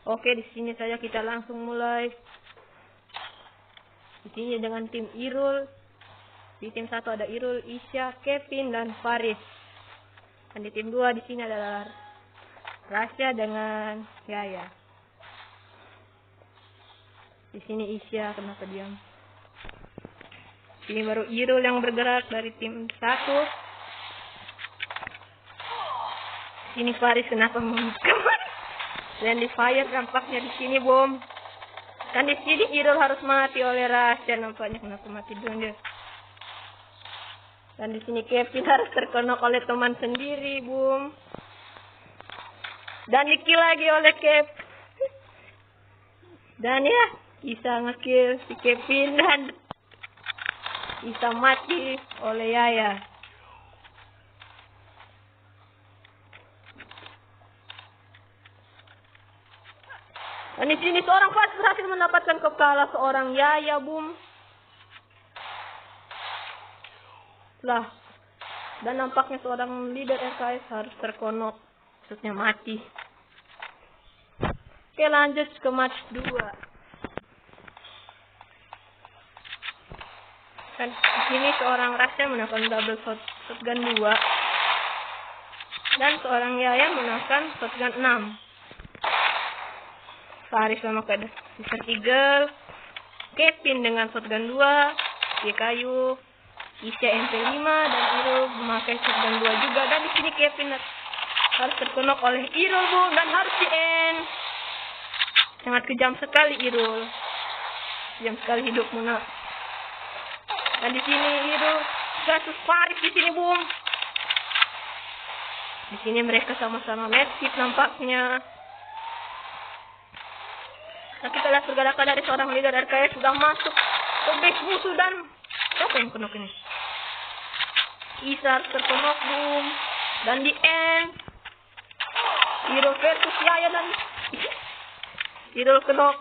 Oke, di sini saja kita langsung mulai. Di sini dengan tim Irul. Di tim 1 ada Irul, Isya, Kevin, dan Faris. Dan di tim 2 di sini adalah Rasya dengan Yaya. Di sini Isya, kenapa diam? Ini baru Irul yang bergerak dari tim 1. Sini Faris kenapa kemana? Dan di fire nampaknya di sini bom. Dan di sini Irul harus mati oleh Rasya, nampaknya kenapa mati dulu dia. Dan di sini Kevin harus terkenok oleh teman sendiri, bom. Dan di-kill lagi oleh Kev. Dan ya, bisa nge-kill si Kevin dan bisa mati oleh Yaya. Dan di sini seorang Faris berhasil mendapatkan kepala seorang Yaya, boom. Lah. Dan nampaknya seorang leader RKS harus terkonok, maksudnya mati. Oke, lanjut ke match 2. Dan di sini seorang Rasya menangkan double shotgun 2. Dan seorang Yaya menangkan shotgun 6. Faris memakai Desert Eagle, Kevin dengan shotgun 2, kayu, Isya MP5 dan Irul memakai shotgun 2 juga. Dan di sini Kevin harus terkenok oleh Irul, bu, dan harus di-end. Sangat kejam sekali Irul. Kejam sekali hidupmu, nak. Dan di sini Irul versus Faris di sini, bung. Di sini mereka sama-sama medkit nampaknya. Nah, kita lihat pergerakan dari seorang leader RKS sudah masuk ke base musuh dan siapa yang kenok ini? Isar terkenok, boom. Dan di end Irul versus Yaya dan Irul kenok.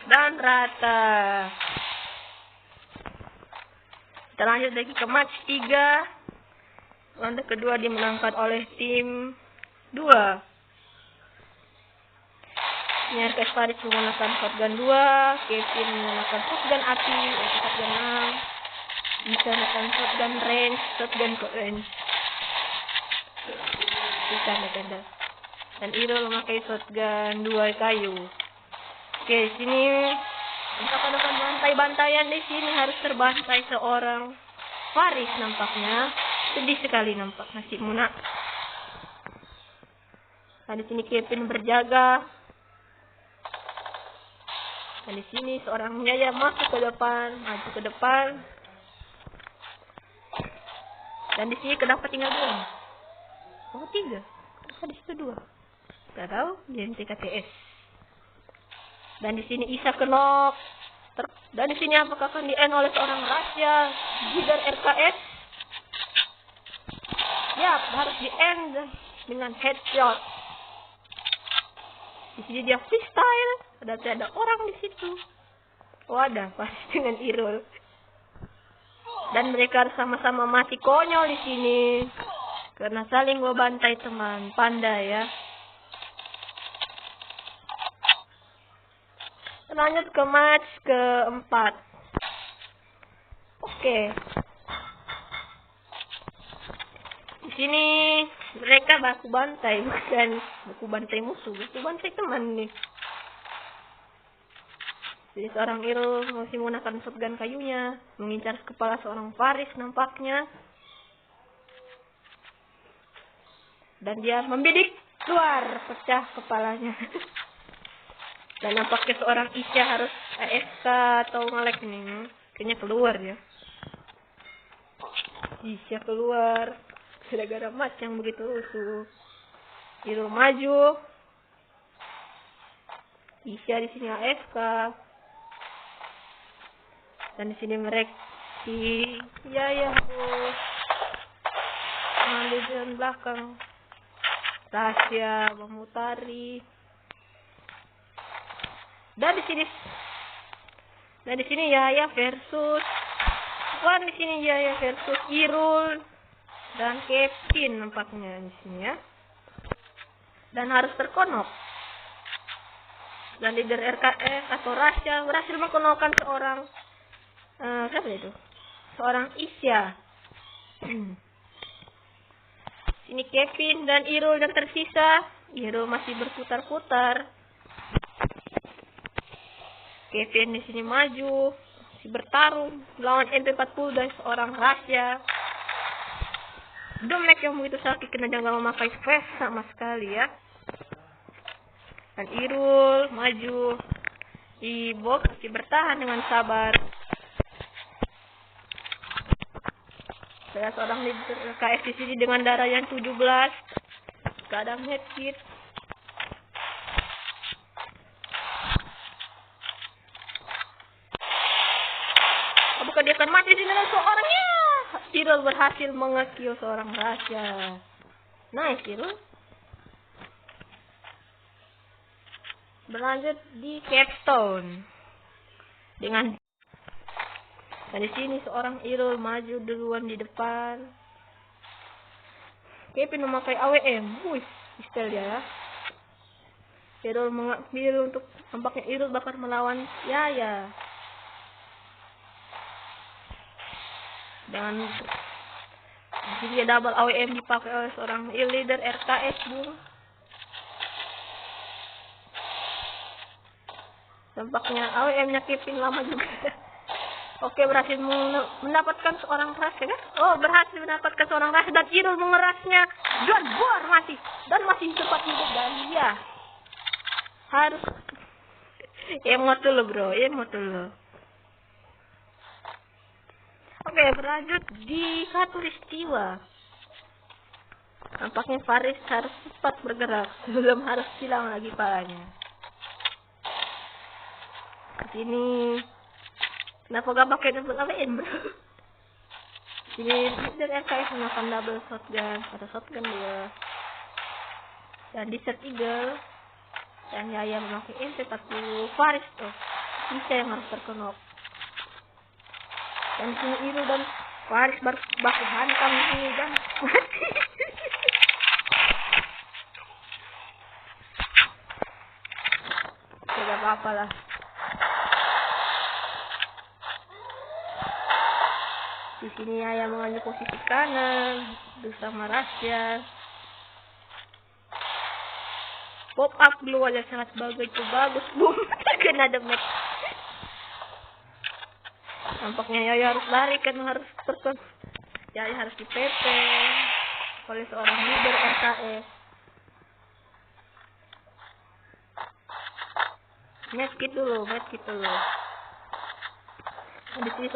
Dan rata. Kita lanjut lagi ke match 3. Ronde kedua dimenangkan oleh tim 2. Ini RKS Faris menggunakan shotgun 2, Kevin menggunakan shotgun api, shotgun 6, bisa menggunakan shotgun range, shotgun range. Bisa ada. Dan Irul memakai shotgun 2 kayu. Oke, sini untuk ada bantai-bantaian di sini harus terbantai seorang Faris nampaknya. Sedih sekali nampak nasibmu, nak. Nah, di sini Kevin berjaga. Dan di sini seorang Yaya masuk ke depan, maju ke depan. Dan di sini kenapa tinggal 2? Oh, 3. Kenapa di situ 2? Gak tahu, di TKTS. Dan di sini Isa kenok. Dan di sini apakah akan di-end oleh seorang Rasya leader RKS? Ya, harus di-end dengan headshot. Di sini dia freestyle. Ada orang di situ. Oh, ada Faris dengan Irul. Dan mereka sama-sama mati konyol di sini karena saling membantai teman. Pandai ya. Lanjut ke match keempat. Oke. Di sini mereka baku bantai, bukan baku bantai musuh, baku bantai teman nih. Jadi seorang Irul masih menggunakan shotgun kayunya, mengincar kepala seorang Faris nampaknya. Dan dia membidik keluar, pecah kepalanya. Dan nampaknya seorang Isya harus AFK atau nge-lag nih. Kayaknya keluar ya. Isya keluar gara-gara match yang begitu rusuh. Irul maju. Isya di sini AFK. Dan di sini mereka si Yaya harus mengambil jalan belakang. Rasya memutari. Dan di sini Yaya versus di sini Yaya versus Irul dan Kevin nampaknya di sini ya. dan harus terkonok. Dan leader RKS atau Rasya berhasil mengkonokkan seorang siapa itu? Seorang Isya. Ini Kevin dan Irul yang tersisa. Irul masih berputar-putar. Kevin di sini maju, masih bertarung melawan MP40 dan seorang Rasya. Domek yang begitu sakit kena jangan memakai space sama sekali ya. Dan Irul maju di box masih bertahan dengan sabar. Saya seorang leader KS di sini dengan darah yang 17. Gak ada medkit. Apakah dia akan mati di dalam seorangnya? Irul berhasil mengekill seorang Rasya. Nice Irul. Berlanjut di Capstone dengan dan di sini seorang Irul maju duluan di depan. Kevin memakai AWM. Wih, pistol dia ya. Irul mengambil untuk tampaknya Irul bakal melawan Yaya. Dan di sini double AWM dipakai oleh seorang leader RKS Bung. Tampaknya AWM-nya Kevin lama juga. Oke, berhasil mendapatkan seorang Rasya kan? Oh, berhasil mendapatkan seorang Rasya dan Irul mengerasnya. Dan buar mati. Dan masih cepat hidup dan dia harus emot dulu bro, emot dulu. Oke, berlanjut di Khatulistiwa. Nampaknya Faris harus cepat bergerak sebelum harus hilang lagi palanya. Sini kenapa gak pakai double AWM bro? Sini leader RKS menggunakan double shotgun atau shotgun dia. Dan Desert Eagle dan Yaya memakai MP40. Faris tuh bisa yang harus terkenok. Dan sini Irul dan Faris baku hantam ini dan mati. Tidak apa-apa lah. Di sini Yaya mengambil posisi kanan bersama Rasya. Pop up keluarnya sangat bagus, boom. Kena damage. Nampaknya Yaya harus lari kan harus Yaya harus di-PP oleh seorang leader RKS. Medkit dulu. Di sini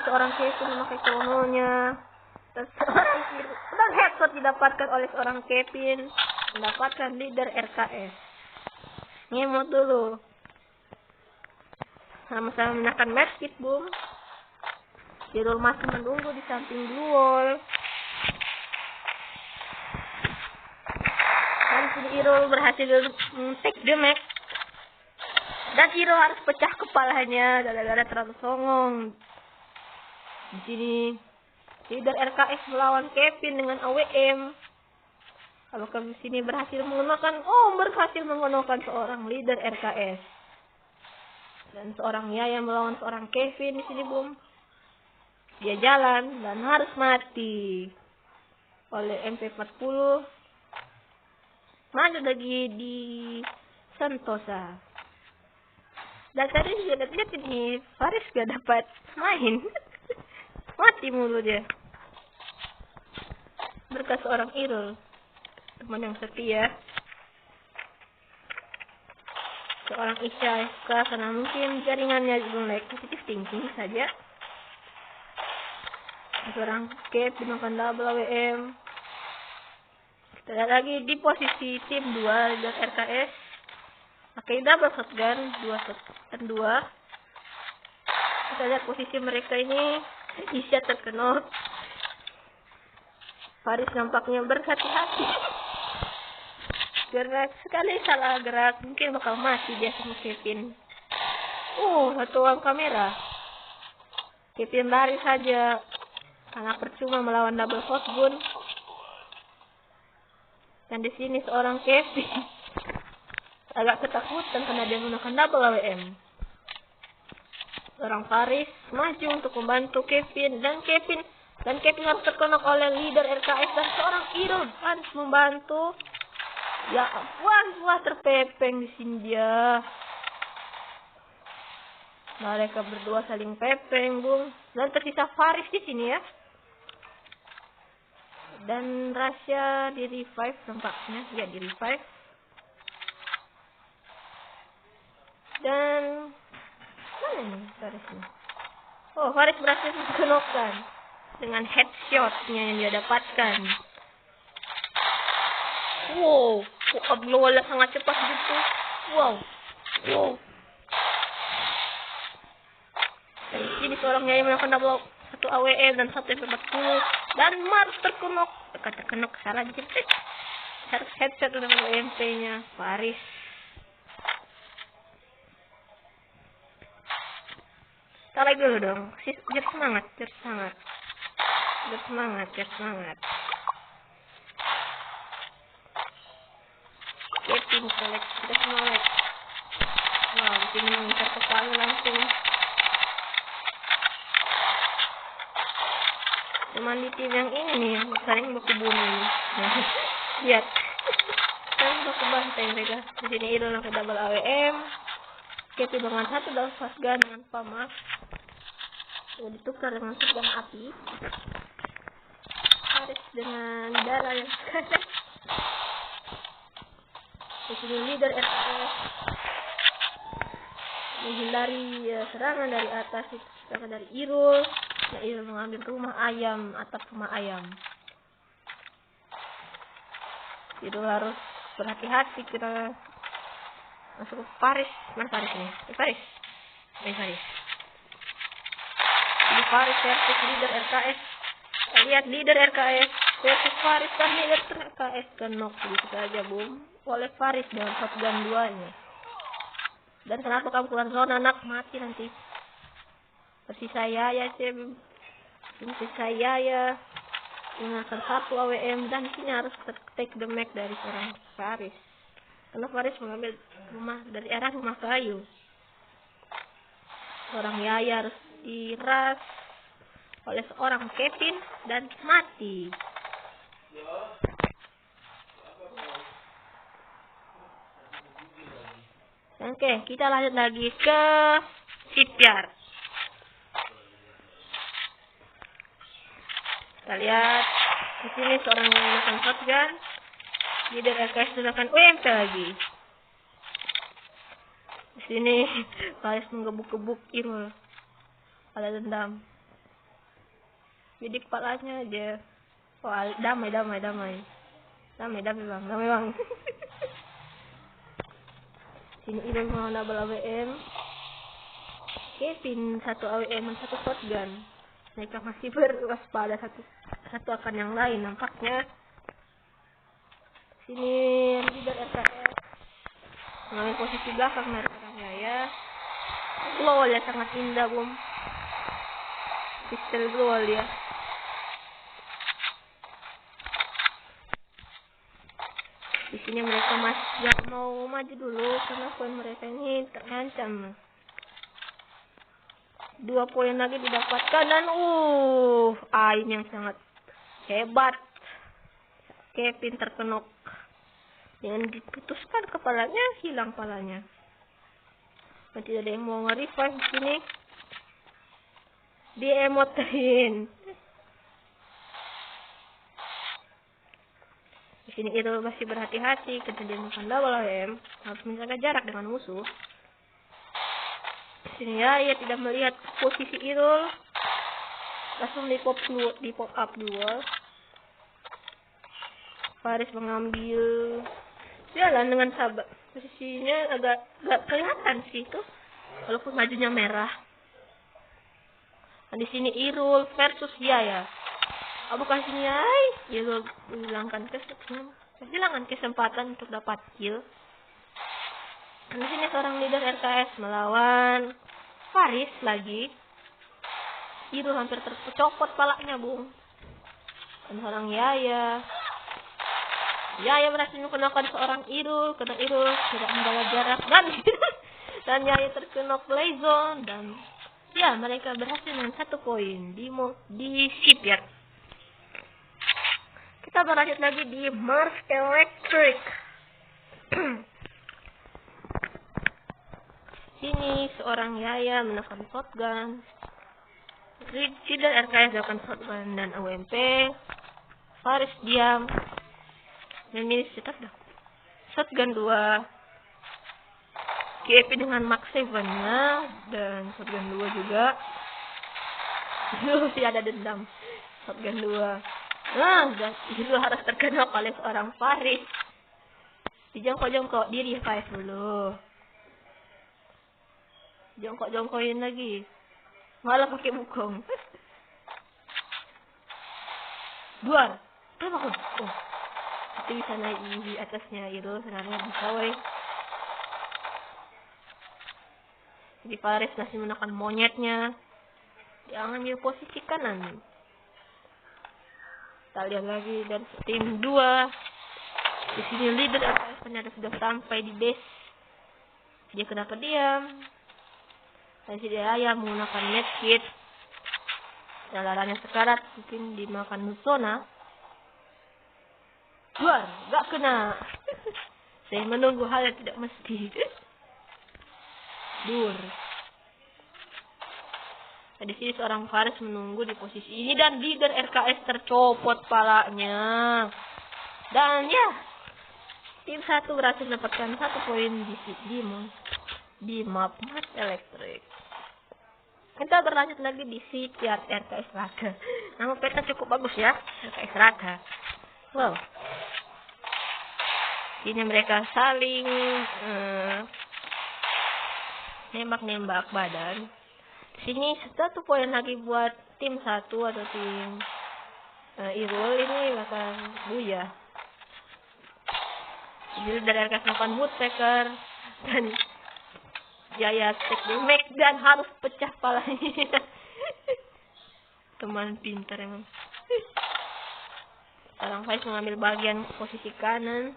seorang Kevin memakai krononya. Dan headshot didapatkan oleh seorang Kevin, mendapatkan leader RKS. Ngemot dulu. Sama-sama menakan medkit, Bung. Irul masih menunggu di samping blue wall. Dan sini Irul berhasil take the match. Dan Irul harus pecah kepalanya gara-gara terlalu songong. Di sini leader RKS melawan Kevin dengan AWM. Apakah di sini berhasil menggunakan seorang leader RKS. Dan seorang Yaya melawan seorang Kevin di sini, Bung. Dia jalan dan harus mati oleh MP40. Maju lagi di Sentosa. Dan tadi juga lihat ini Faris gak dapat main. Mati mulu dia. Berkat seorang Irul, teman yang setia. Seorang Isya karena mungkin jaringannya jelek, positif thinking saja. Seorang Kep dimakan double AWM. Kita lihat lagi di posisi tim 2 dan RKS pakai double shotgun 2. Kita lihat posisi mereka ini. Isya terkenal. Faris nampaknya berhati-hati. Gerak sekali salah gerak mungkin bakal mati dia sama Kevin. Satu orang kamera. Kevin lari saja. Sangat percuma melawan double shotgun. Dan di sini seorang Kevin agak ketakutan karena dia menggunakan double AWM. Seorang Faris maju untuk membantu Kevin dan Kevin harus terkenok oleh leader RKS dan seorang Irul harus membantu. Ya ampun, wah terpepeng di sini dia. Mereka berdua saling pepeng, Bung. Dan tersisa Faris di sini ya. Dan Rasya di revive tampaknya, ya di revive. Dan mana nih Faris nih? Oh, Faris berhasil dikenokkan dengan headshotnya yang dia dapatkan. Wow, upload sangat cepat gitu. Wow. Dan di sini seorang Yaya melakukan double 1 AWM dan 1 MP40 dan Mars terkenok. Salah dikit. Harus headshot dengan MP-nya Faris. Kita lagi dulu dong. Biar semangat. Kevin select, kita semua like. Wow, di sini mengincar kepala langsung. Cuman di tim yang ini nih, sering baku bunuh. Lihat. Sering baku bantai mereka. Di sini itu langsung double AWM. Kevin dengan 1 double shotgun dengan Pama. Ditukar dengan shotgun api. Faris dengan darah yang sekali. Di sini leader RKS menghindari serangan dari atas, serangan dari Irul. Irul mengambil atap rumah ayam. Irul harus berhati-hati, kita masuk ke Faris. Mana Faris nih? Faris. Ini Faris versus leader RKS. Kita lihat leader RKS versus Faris dan leader RKS kenok begitu saja, Bung. Oleh Faris dengan shotgun 2-nya. Dan kenapa kamu keluar zona, nak? Mati nanti. Tersisa Yaya dengan 1 AWM dan sini harus take the mag dari seorang Faris. Karena Faris mengambil dari arah rumah kayu. Seorang Yaya harus diras oleh seorang Kevin dan mati. Oke, kita lanjut lagi ke CPR. Kita lihat di sini seorang menggunakan shotgun, leader RKS menggunakan UMP lagi. Di sini Faris menggebuk-gebuk Irul. Kepala dendam. Jadi kepalanya aja. Oh, damai bang. Sini Irul mau double AWM. Kevin 1 AWM dan 1 shotgun. Mereka masih berwaspada satu akan yang lain nampaknya. Sini leader RKS mengambil posisi belakang dari orangnya ya. Glow ya, sangat indah, Bum. Pistol glow ya. Di sini mereka masih gak mau maju dulu karena poin mereka ini terancam. 2 poin lagi didapatkan dan aim yang sangat hebat. Kevin terkenok dengan diputuskan kepalanya, hilang kepalanya. Dan tidak ada yang mau nge-revive di sini. Diemotin. Di sini Irul masih berhati-hati karena dia bukan double AWM, harus menjaga jarak dengan musuh. Di sini ya, ia tidak melihat posisi Irul, langsung di pop up duel. Faris mengambil jalan dengan sabar. Posisinya agak gak kelihatan sih itu, walaupun majunya merah. Dan di sini Irul versus Yaya. Bukan sini Irul kehilangan kesempatan untuk dapat kill. Dan di sini seorang leader RKS melawan Faris lagi. Irul hampir tercopot palanya, Bung. Dan seorang Yaya Yaya berhasil menggunakan seorang Irul, karena Irul tidak menjaga jarak dan Yaya terkena play zone dan ya mereka berhasil dengan 1 poin di shipyard. Kita berlanjut lagi di Mars Electric. Sini seorang Yaya menekan shotgun. Leader RKS melakukan shotgun dan AWP. Faris diam. Memilih setup dah. Shotgun 2. KP dengan Max 7-nya dan shotgun 2 juga. Masih ada dendam. Shotgun 2. Dan itu harus terkena oleh seorang Faris. Dijongkok-jongkok diri Faris dulu. Jongkok-jongkokin lagi. Malah pakai bukong. Duar. Kenapa kok? Oh. Itu bisa naik di atasnya itu sebenarnya bisa weh. Jadi Faris masih menekan monyetnya. Dia ambil posisi kanan. Kita lihat lagi dan tim 2. Di sini leader RKS ternyata sudah sampai di base. Dia kenapa diam? Dan si Yaya menggunakan medkit. Jalanannya sekarat mungkin dimakan zona. Duar, gak kena. Saya menunggu hal yang tidak mesti. Dur. Di sini seorang Faris menunggu di posisi ini dan leader RKS tercopot palanya. Dan ya, tim 1 berhasil mendapatkan 1 poin di map Mars Electric. Kita berlanjut lagi di shipyard RKS Raga. Nama peta cukup bagus ya, RKS Raga. Wow. Ini mereka saling nembak-nembak badan. Sini 1 poin lagi buat tim 1 atau tim Irul ini bakal buya. Jadi dari RKS melakukan woodpecker dan Yaya take the make dan harus pecah palanya. Teman pintar emang. Sekarang Faiz mengambil bagian posisi kanan.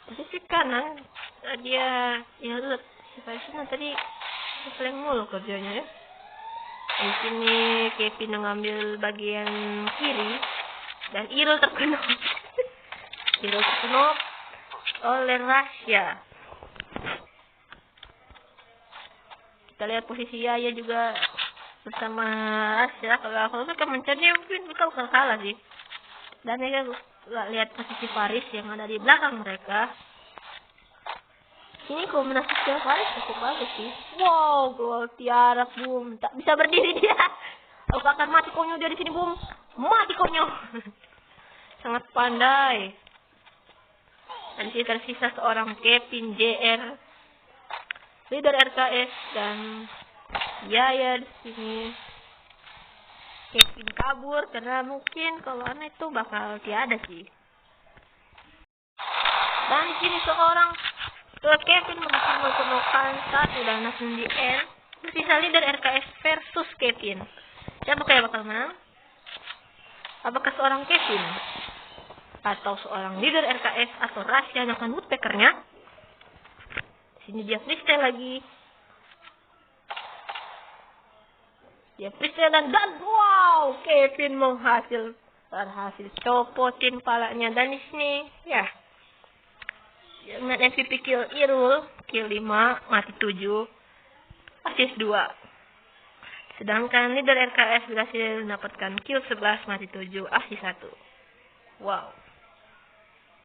Posisi kanan dia ya lihat si Faiz tadi sering mulu kerjanya ya. Di sini Kevin mengambil bagian kiri dan Irul terkena. Irul terkena oleh Rasya. Kita lihat posisi Yaya juga bersama Rasya. Kalau mereka mencari mungkin mereka bakal kalah sih. Dan mereka lihat posisi Faris yang ada di belakang mereka. Ini kombinasi skill Faris cukup bagus sih. Wow, keluar tiara boom. Tak bisa berdiri dia. Aku akan mati konyol dia di sini boom. Mati konyol. Sangat pandai. Dan sini tersisa seorang Kevin JR, leader RKS dan Yaya di sini. Kevin kabur karena mungkin kalau aneh itu bakal tiada sih. Dan di sini seorang Kevin berhasil menggunakan 1 dan langsung di end. Tersisa leader RKS versus Kevin. Siapa yang bakal menang? Apakah seorang Kevin atau seorang leader RKS atau Rasya yang akan woodpeckernya? Sini dia freestyle lagi. Dia freestyle dan wow, Kevin berhasil copotin palanya. Dan di sini ya dengan MVP kill Irul, kill 5, mati 7, assist 2. Sedangkan leader RKS berhasil mendapatkan kill 11, mati 7, assist 1. Wow.